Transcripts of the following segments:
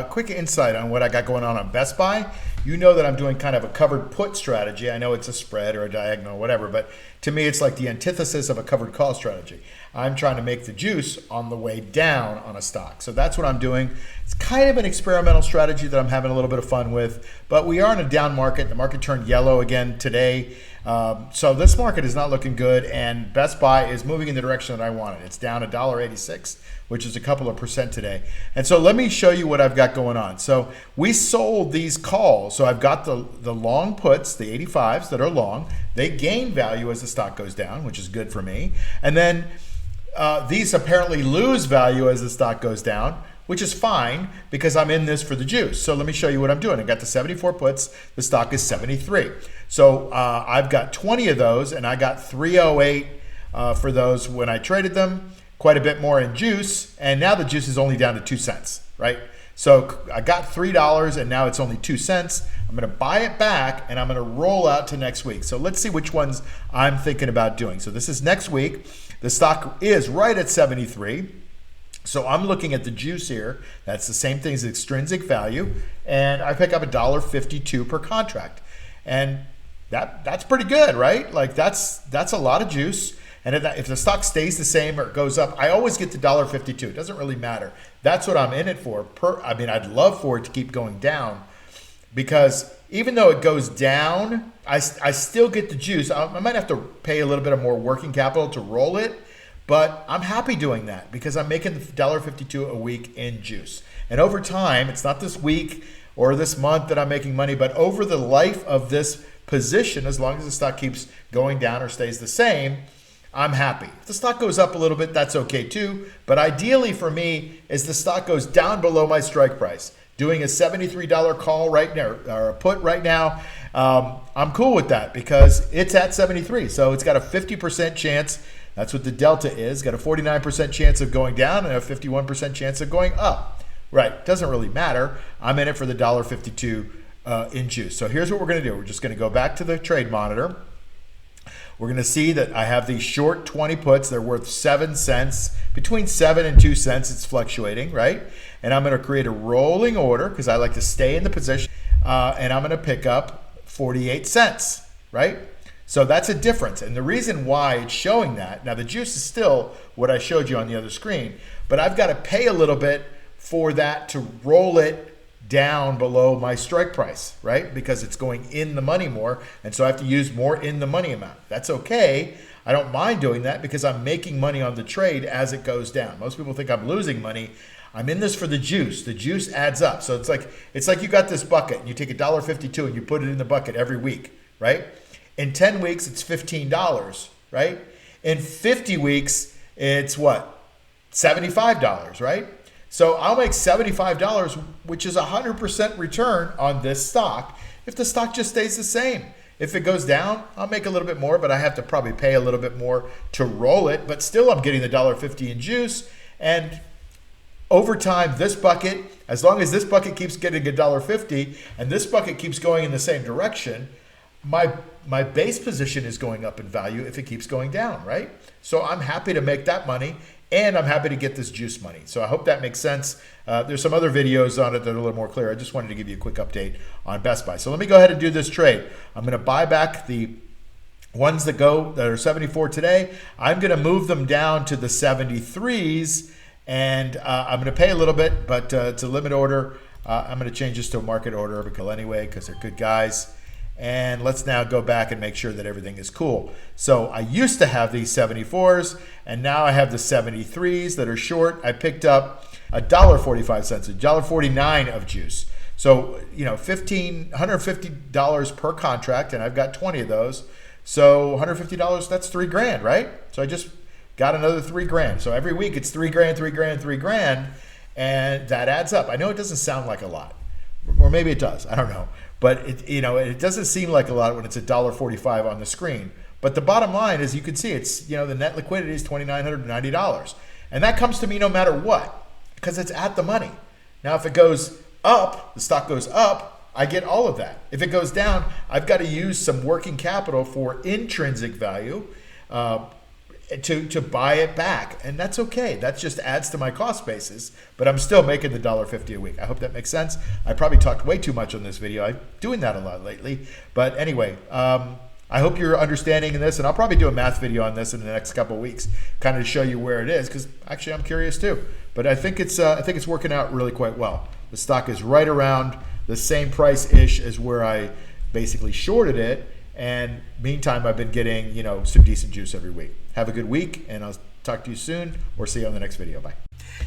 quick insight on what I got going on Best Buy. You know that I'm doing kind of a covered put strategy. I know it's a spread or a diagonal or whatever, but to me it's like the antithesis of a covered call strategy. I'm trying to make the juice on the way down on a stock. So that's what I'm doing. It's kind of an experimental strategy that I'm having a little bit of fun with, but we are in a down market. The market turned yellow again today. So this market is not looking good, and Best Buy is moving in the direction that I wanted. It's down $1.86, which is a couple of percent today. And so let me show you what I've got going on. So we sold these calls. So I've got the long puts, the 85s that are long. They gain value as the stock goes down, which is good for me. And then these apparently lose value as the stock goes down, which is fine because I'm in this for the juice. So let me show you what I'm doing. I got the 74 puts, the stock is 73. So I've got 20 of those, and I got 308 for those when I traded them, quite a bit more in juice, and now the juice is only down to 2 cents, right? So I got $3 and now it's only 2 cents. I'm gonna buy it back and I'm gonna roll out to next week. So let's see which ones I'm thinking about doing. So this is next week. The stock is right at 73. So I'm looking at the juice here. That's the same thing as extrinsic value. And I pick up $1.52 per contract. And that's pretty good, right? Like that's a lot of juice. And if the stock stays the same or goes up, I always get to $1.52. It doesn't really matter. That's what I'm in it for. I mean, I'd love for it to keep going down, because even though it goes down, I still get the juice. I might have to pay a little bit of more working capital to roll it, but I'm happy doing that because I'm making $1.52 a week in juice. And over time, it's not this week or this month that I'm making money, but over the life of this position, as long as the stock keeps going down or stays the same, I'm happy. If the stock goes up a little bit, that's okay too. But ideally for me is the stock goes down below my strike price. Doing a $73 call right now, or a put right now, I'm cool with that because it's at 73. So it's got a 50% chance. That's what the delta is. Got a 49% chance of going down and a 51% chance of going up. Right, doesn't really matter. I'm in it for the $1.52 in juice. So here's what we're gonna do. We're just gonna go back to the trade monitor. We're going to see that I have these short 20 puts. They're worth 7 cents, between 7 and 2 cents. It's fluctuating, right? And I'm going to create a rolling order because I like to stay in the position. And I'm going to pick up 48 cents, right? So that's a difference. And the reason why it's showing that, now the juice is still what I showed you on the other screen, but I've got to pay a little bit for that to roll it down below my strike price, right? Because it's going in the money more, and so I have to use more in the money amount. That's okay. I don't mind doing that because I'm making money on the trade as it goes down. Most people think I'm losing money. I'm in this for the juice. The juice adds up. So it's like you got this bucket and you take $1.52 and you put it in the bucket every week, right? In 10 weeks, it's $15, right? In 50 weeks, it's what? $75, right? So I'll make $75, which is 100% return on this stock if the stock just stays the same. If it goes down, I'll make a little bit more, but I have to probably pay a little bit more to roll it. But still, I'm getting the $1.50 in juice. And over time, this bucket, as long as this bucket keeps getting $1.50 and this bucket keeps going in the same direction, my base position is going up in value if it keeps going down, right? So I'm happy to make that money. And I'm happy to get this juice money. So I hope that makes sense. There's some other videos on it that are a little more clear. I just wanted to give you a quick update on Best Buy. So let me go ahead and do this trade. I'm going to buy back the ones that are 74 today. I'm going to move them down to the 73s, and I'm going to pay a little bit, but it's a limit order. I'm going to change this to a market order because they're good guys. And let's now go back and make sure that everything is cool. So I used to have these 74s, and now I have the 73s that are short. I picked up $1.45, $1.49 of juice. So, $150 per contract, and I've got 20 of those. So $150, that's $3,000, right? So I just got another $3,000. So every week it's $3,000, $3,000, $3,000, and that adds up. I know it doesn't sound like a lot, or maybe it does. I don't know. But it doesn't seem like a lot when it's $1.45 on the screen. But the bottom line is, you can see it's, the net liquidity is $2,990. And that comes to me no matter what, because it's at the money. Now, if it goes up, the stock goes up, I get all of that. If it goes down, I've got to use some working capital for intrinsic value. to buy it back, and that's okay. That just adds to my cost basis, but I'm still making the $1.50 a week. I hope that makes sense. I probably talked way too much on this video. I'm doing that a lot lately, but anyway, I hope you're understanding this, and I'll probably do a math video on this in the next couple of weeks, kind of to show you where it is, because actually I'm curious too. But I think it's working out really quite well. The stock is right around the same price-ish as where I basically shorted it, and meantime I've been getting some decent juice every week. Have a good week, and I'll talk to you soon, or see you on the next video. Bye.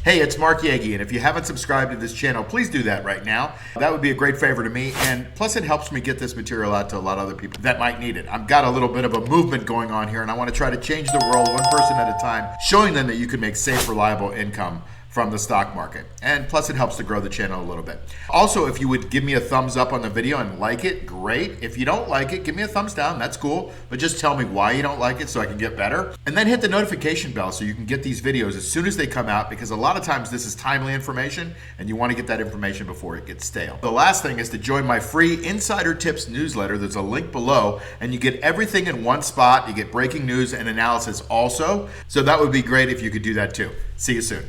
Hey, it's Mark Yagi, and if you haven't subscribed to this channel, please do that right now. That would be a great favor to me, and plus it helps me get this material out to a lot of other people that might need it. I've got a little bit of a movement going on here, and I want to try to change the world one person at a time, showing them that you can make safe, reliable income from the stock market. And plus it helps to grow the channel a little bit. Also, if you would give me a thumbs up on the video and like it, great. If you don't like it, give me a thumbs down, that's cool. But just tell me why you don't like it so I can get better. And then hit the notification bell so you can get these videos as soon as they come out, because a lot of times this is timely information and you want to get that information before it gets stale. The last thing is to join my free Insider Tips newsletter. There's a link below, and you get everything in one spot. You get breaking news and analysis also. So that would be great if you could do that too. See you soon.